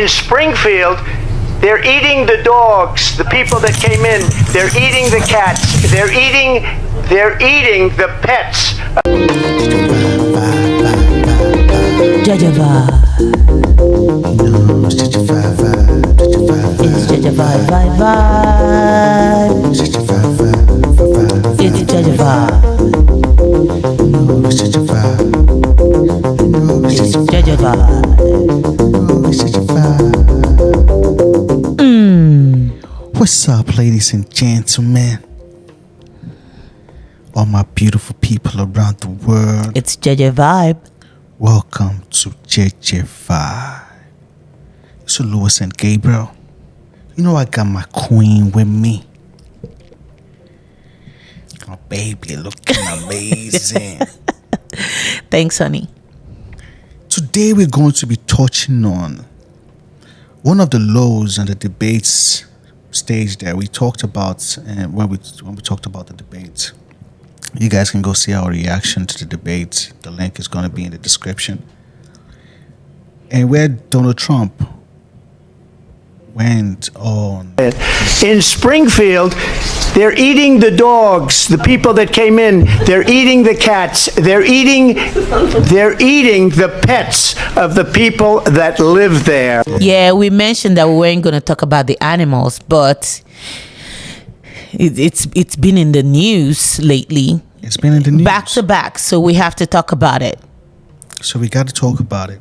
In Springfield, they're eating the dogs, the people that came in. They're eating the cats. They're eating the pets. JEJE vibe. No, it's JEJE vibe. It's JEJE vibe. It's JEJE vibe. It's JEJE vibe. No, it's JEJE vibe. No, it's It's JEJE JEJE vibe. No, it's JEJE vibe. What's up, ladies and gentlemen? All my beautiful people around the world. It's JEJE vibe. Welcome to JEJE Vibe. So Lewis and Gabriel, you know I got my queen with me. Oh baby, looking amazing. Thanks, honey. Today we're going to be touching on one of the lows and the debates stage that we talked about, and when we talked about the debate. You guys can go see our reaction to the debate. The link is going to be in the description. And where Donald Trump went on. In Springfield, they're eating the dogs, the people that came in. They're eating the cats. They're eating the pets of the people that live there. Yeah, we mentioned that we weren't going to talk about the animals, but it's been in the news lately. It's been in the news. Back to back, so we have to talk about it. So we got to talk about it.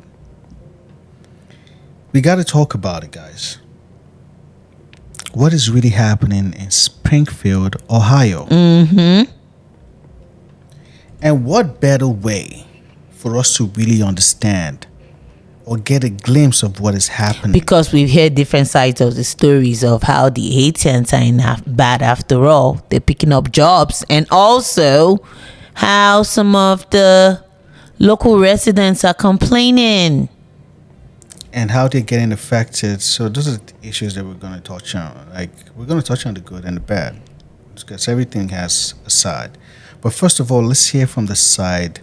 We got to talk about it, guys. What is really happening in Springfield, Ohio? Mm-hmm. And what better way for us to really understand or get a glimpse of what is happening? Because we've heard different sides of the stories of how the Haitians are in bad after all. They're picking up jobs, and also how some of the local residents are complaining. And how they're getting affected. So those are the issues that we're going to touch on. Like, we're going to touch on the good and the bad, because everything has a side. But first of all, let's hear from the side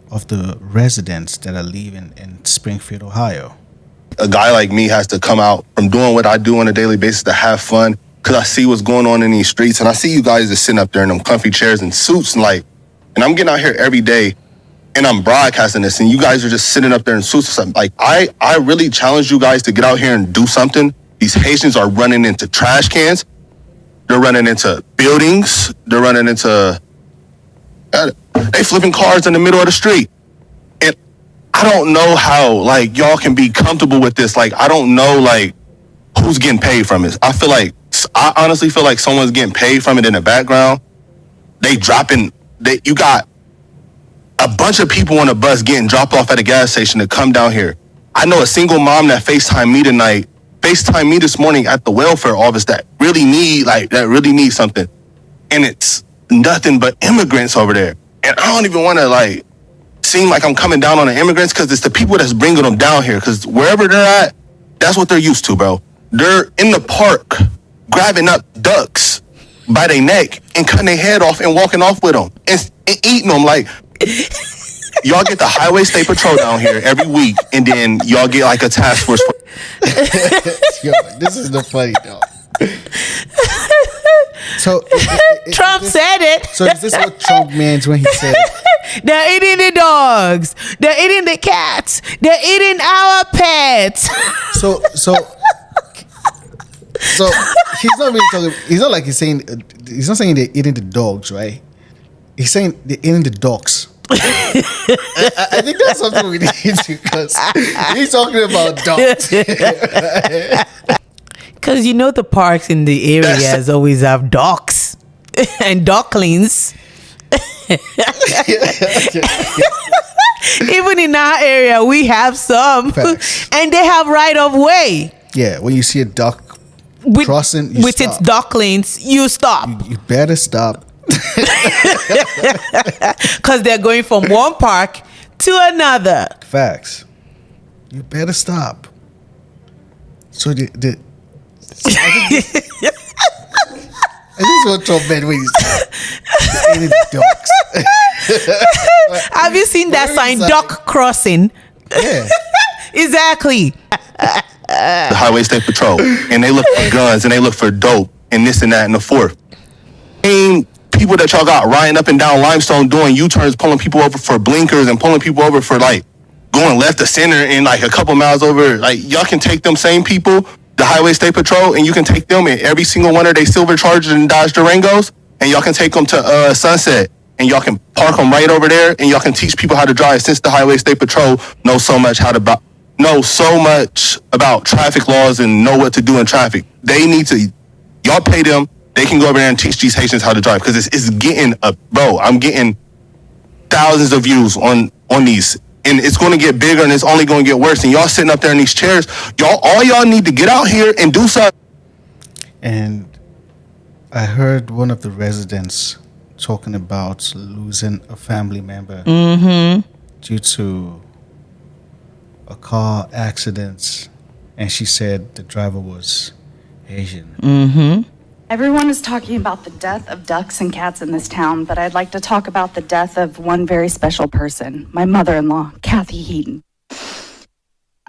of the residents that are living in Springfield, Ohio. A guy like me has to come out from doing what I do on a daily basis to have fun, because I see what's going on in these streets, and I see you guys just sitting up there in them comfy chairs and suits, and I'm getting out here every day, and I'm broadcasting this, and you guys are just sitting up there in suits or something. Like, I really challenge you guys to get out here and do something. These Haitians are running into trash cans. They're running into buildings. They're running into... they flipping cars in the middle of the street. And I don't know how, y'all can be comfortable with this. I don't know, who's getting paid from it. I honestly feel like someone's getting paid from it in the background. You got a bunch of people on a bus getting dropped off at a gas station to come down here. I know a single mom that FaceTimed me this morning at the welfare office that really need something. And it's nothing but immigrants over there. And I don't even want to seem like I'm coming down on the immigrants, because it's the people that's bringing them down here. Because wherever they're at, that's what they're used to, bro. They're in the park grabbing up ducks by their neck and cutting their head off and walking off with them and eating them. Y'all get the Highway State Patrol down here every week, and then y'all get a task force. Yo, this is the funny though. So Trump said it. So is this what Trump means when he said They're eating the dogs, they're eating the cats, they're eating our pets? So he's not really talking. He's not like he's saying. He's not saying they're eating the dogs, right? He's saying they're eating the dogs. I think that's something we need to, because he's talking about dogs. Because the parks in the areas always have ducks and ducklings. Even in our area, we have some. Facts. And they have right of way. Yeah, when you see a duck crossing, you with stop. its ducklings, you stop. You better stop. Because they're going from one park to another. Facts. You better stop. So I think what Trump meant when he said eating ducks. Have you seen that sign, duck crossing? Yeah. Exactly. the Highway State Patrol, and they look for guns, and they look for dope, and this and that and the fourth. Same people that y'all got riding up and down Limestone doing U-turns, pulling people over for blinkers and pulling people over for like going left to center and like a couple miles over. Like y'all can take them same people, the Highway State Patrol, and you can take them in every single one of they silver Chargers and Dodge Durangos, and y'all can take them to Sunset, and y'all can park them right over there, and y'all can teach people how to drive. Since the Highway State Patrol knows so much about traffic laws and know what to do in traffic, they need to. Y'all pay them. They can go over there and teach these Haitians how to drive, because it's getting bro. I'm getting thousands of views on these, and it's going to get bigger, and it's only going to get worse. And y'all sitting up there in these chairs, all y'all need to get out here and do something. And I heard one of the residents talking about losing a family member due to a car accident, and she said the driver was Haitian. Everyone is talking about the death of ducks and cats in this town, but I'd like to talk about the death of one very special person, my mother-in-law, Kathy Heaton.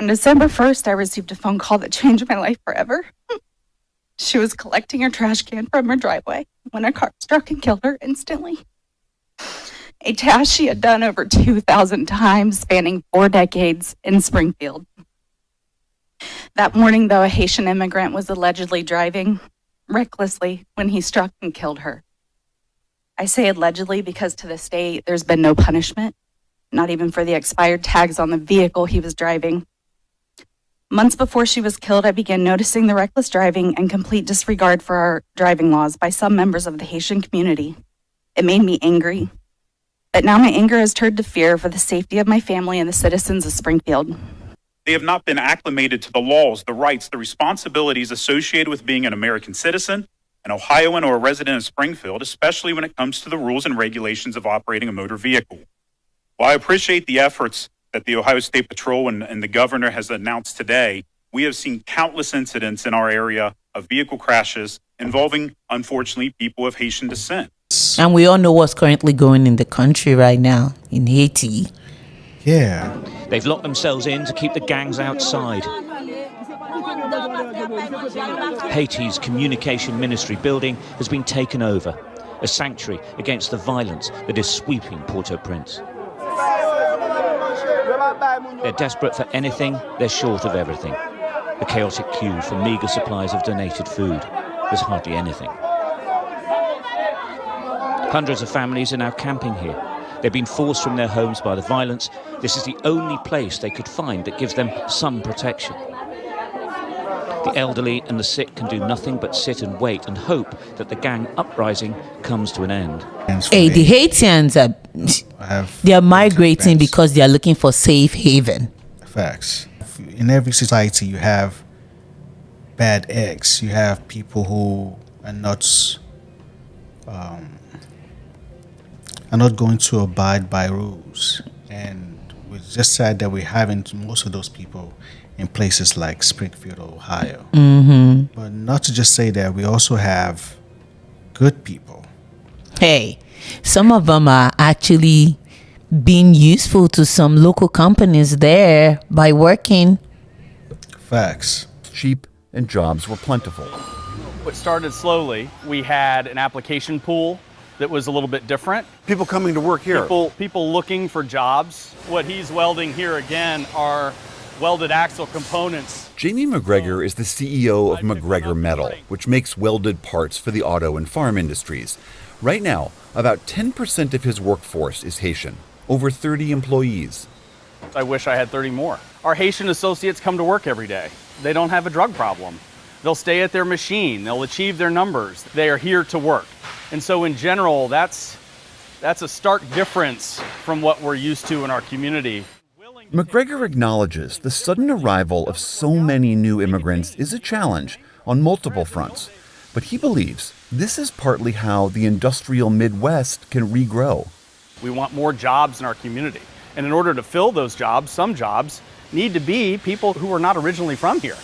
On December 1st, I received a phone call that changed my life forever. She was collecting her trash can from her driveway when a car struck and killed her instantly. A task she had done over 2,000 times, spanning 4 decades in Springfield. That morning, though, a Haitian immigrant was allegedly driving recklessly when he struck and killed her. I say allegedly because to this day, there's been no punishment, not even for the expired tags on the vehicle he was driving. Months before she was killed, I began noticing the reckless driving and complete disregard for our driving laws by some members of the Haitian community. It made me angry. But now my anger has turned to fear for the safety of my family and the citizens of Springfield. They have not been acclimated to the laws, the rights, the responsibilities associated with being an American citizen, an Ohioan, or a resident of Springfield, especially when it comes to the rules and regulations of operating a motor vehicle. While I appreciate the efforts that the Ohio State Patrol and the governor has announced today, we have seen countless incidents in our area of vehicle crashes involving, unfortunately, people of Haitian descent. And we all know what's currently going in the country right now, in Haiti. Yeah. They've locked themselves in to keep the gangs outside. Haiti's communication ministry building has been taken over, a sanctuary against the violence that is sweeping Port-au-Prince. They're desperate for anything, they're short of everything. The chaotic queue for meagre supplies of donated food. There's hardly anything. Hundreds of families are now camping here. They've been forced from their homes by the violence. This is the only place they could find that gives them some protection. The elderly and the sick can do nothing but sit and wait and hope that the gang uprising comes to an end. Hey, the Haitians they're migrating because they're looking for safe haven. Facts. In every society, you have bad eggs. You have people who are not going to abide by rules, and we're just sad that we're having most of those people in places like Springfield, Ohio. But not to just say that, we also have good people. Hey, some of them are actually being useful to some local companies there by working. Facts. Cheap and jobs were plentiful. What started slowly, we had an application pool that was a little bit different. People coming to work here. People looking for jobs. What he's welding here again are welded axle components. Jamie McGregor is the CEO of McGregor Metal, which makes welded parts for the auto and farm industries. Right now, about 10% of his workforce is Haitian, over 30 employees. I wish I had 30 more. Our Haitian associates come to work every day. They don't have a drug problem. They'll stay at their machine. They'll achieve their numbers. They are here to work. And so in general, that's a stark difference from what we're used to in our community. McGregor acknowledges the sudden arrival of so many new immigrants is a challenge on multiple fronts, but he believes this is partly how the industrial Midwest can regrow. We want more jobs in our community. And in order to fill those jobs, some jobs need to be people who are not originally from here.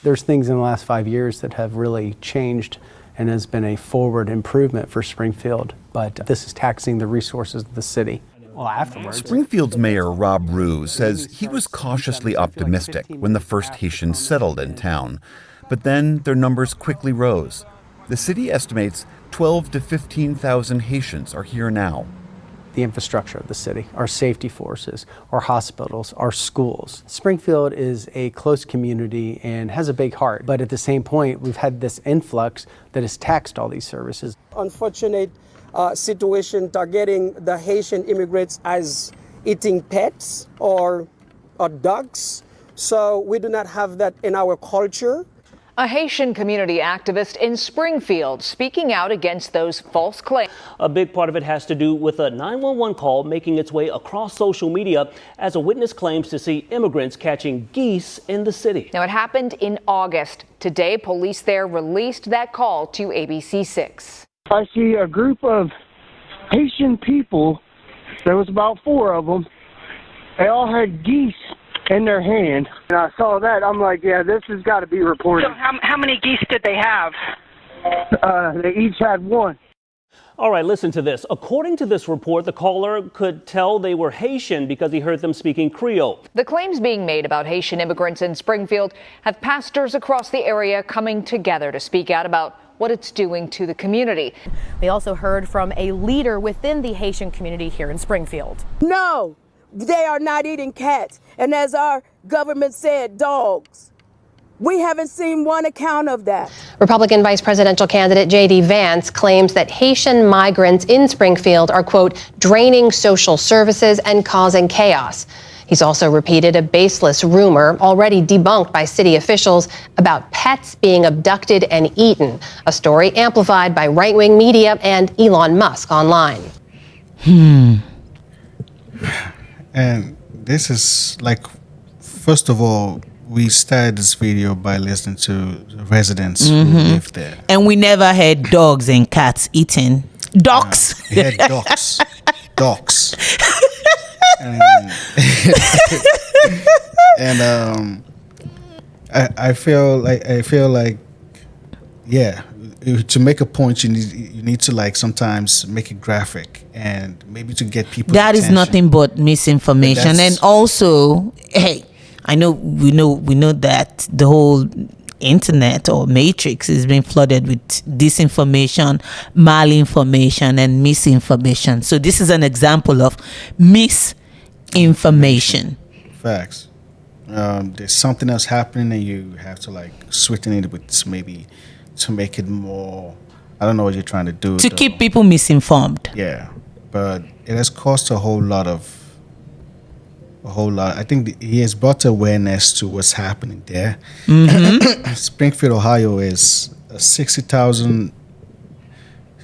There's things in the last 5 years that have really changed and has been a forward improvement for Springfield, but this is taxing the resources of the city. Well, afterwards. Springfield's mayor, Rob Rue, says he was cautiously optimistic when the first Haitians settled in town. But then their numbers quickly rose. The city estimates 12 to 15,000 Haitians are here now. The infrastructure of the city, our safety forces, our hospitals, our schools. Springfield is a close community and has a big heart, but at the same point, we've had this influx that has taxed all these services. Unfortunate situation targeting the Haitian immigrants as eating pets or dogs. So we do not have that in our culture. A Haitian community activist in Springfield speaking out against those false claims. A big part of it has to do with a 911 call making its way across social media as a witness claims to see immigrants catching geese in the city. Now, it happened in August. Today, police there released that call to ABC6. I see a group of Haitian people. There was about 4 of them. They all had geese in their hand. And I saw that. I'm like, yeah, this has got to be reported. So how many geese did they have? They each had 1. All right, listen to this. According to this report, the caller could tell they were Haitian because he heard them speaking Creole. The claims being made about Haitian immigrants in Springfield have pastors across the area coming together to speak out about what it's doing to the community. We also heard from a leader within the Haitian community here in Springfield. No, they are not eating cats. And as our government said, dogs. We haven't seen one account of that. Republican vice presidential candidate J.D. Vance claims that Haitian migrants in Springfield are, quote, draining social services and causing chaos. He's also repeated a baseless rumor already debunked by city officials about pets being abducted and eaten, a story amplified by right-wing media and Elon Musk online. And this is like, first of all, we started this video by listening to the residents who live there. And we never had dogs and cats eating. Dogs. We had dogs. Dogs. And I feel like, yeah, to make a point, you need to like sometimes make it graphic and maybe to get people. That is nothing but misinformation. And also, hey, we know that the whole internet or matrix is being flooded with disinformation, malinformation, and misinformation. So this is an example of misinformation. Facts. There's something else happening, and you have to like sweeten it with maybe to make it more. I don't know what you're trying to do. To keep people misinformed. Yeah, but it has caused a whole lot. I think he has brought awareness to what's happening there. Springfield, Ohio is 60,000,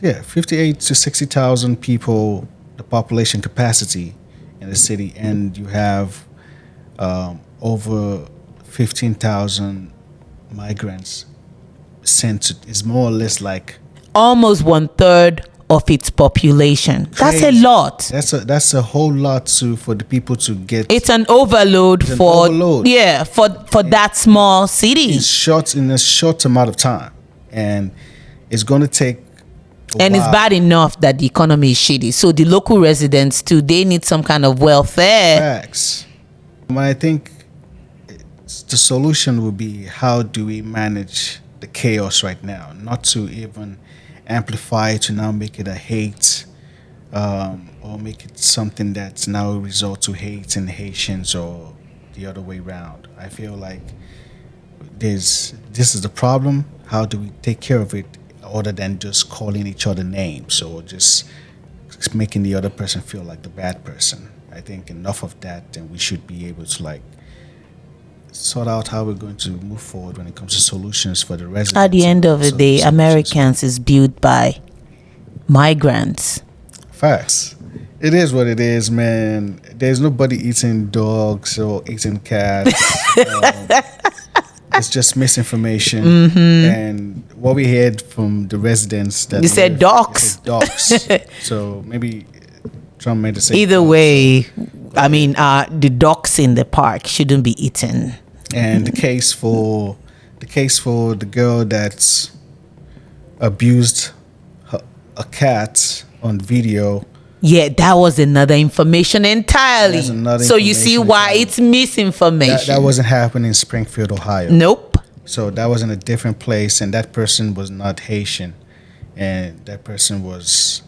58 to 60,000 people, the population capacity in the city, and you have over 15,000 migrants sent to. It's more or less like almost 1/3 of its population. That's a lot. That's a whole lot for the people to get. It's an overload for that small city. In a short amount of time, and it's going to take. It's bad enough that the economy is shitty. So the local residents too, they need some kind of welfare. Facts. I think the solution would be, how do we manage the chaos right now? Not to even amplify to now make it a hate, or make it something that's now a result to hate in Haitians or the other way around. I feel like this is the problem. How do we take care of it other than just calling each other names or just making the other person feel like the bad person? I think enough of that, and we should be able to like sort out how we're going to move forward when it comes to solutions for the residents. At the end of the day, Americans is built by migrants. Facts. It is what it is, man. There's nobody eating dogs or eating cats. It's just misinformation. And what we heard from the residents that you said dogs. Dogs. So maybe Trump made the same. Either way, I mean, the dogs in the park shouldn't be eaten. And the case for the girl that's abused a cat on video. Yeah, that was another information entirely. That's another So you see information why entirely. it's misinformation. That wasn't happening in Springfield, Ohio. Nope. So that was in a different place, and that person was not Haitian, and that person was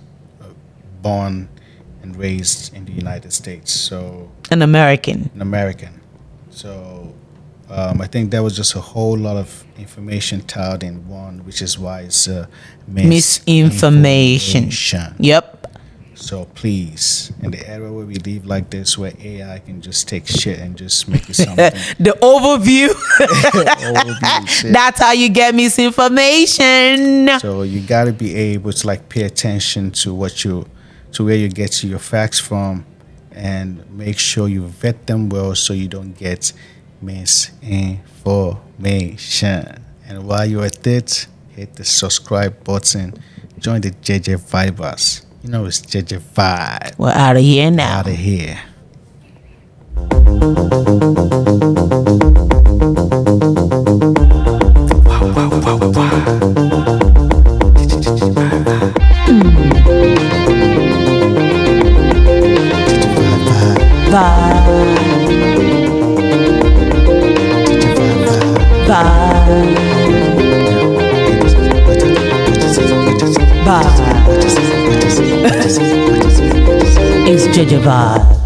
born and raised in the United States. So An American. an American. So I think that was just a whole lot of information tiled in one, which is why it's Misinformation. Yep. So please, in the era where we live like this, where AI can just take shit and just make it something. The overview. Overview shit. That's how you get misinformation. So you got to be able to like pay attention to where you get your facts from, and make sure you vet them well so you don't get misinformation. And while you're at it, hit the subscribe button. Join the JEJE Vibers. You know it's JEJE Vibe. We're out of here now. Out of here. It's JEJE Vibe.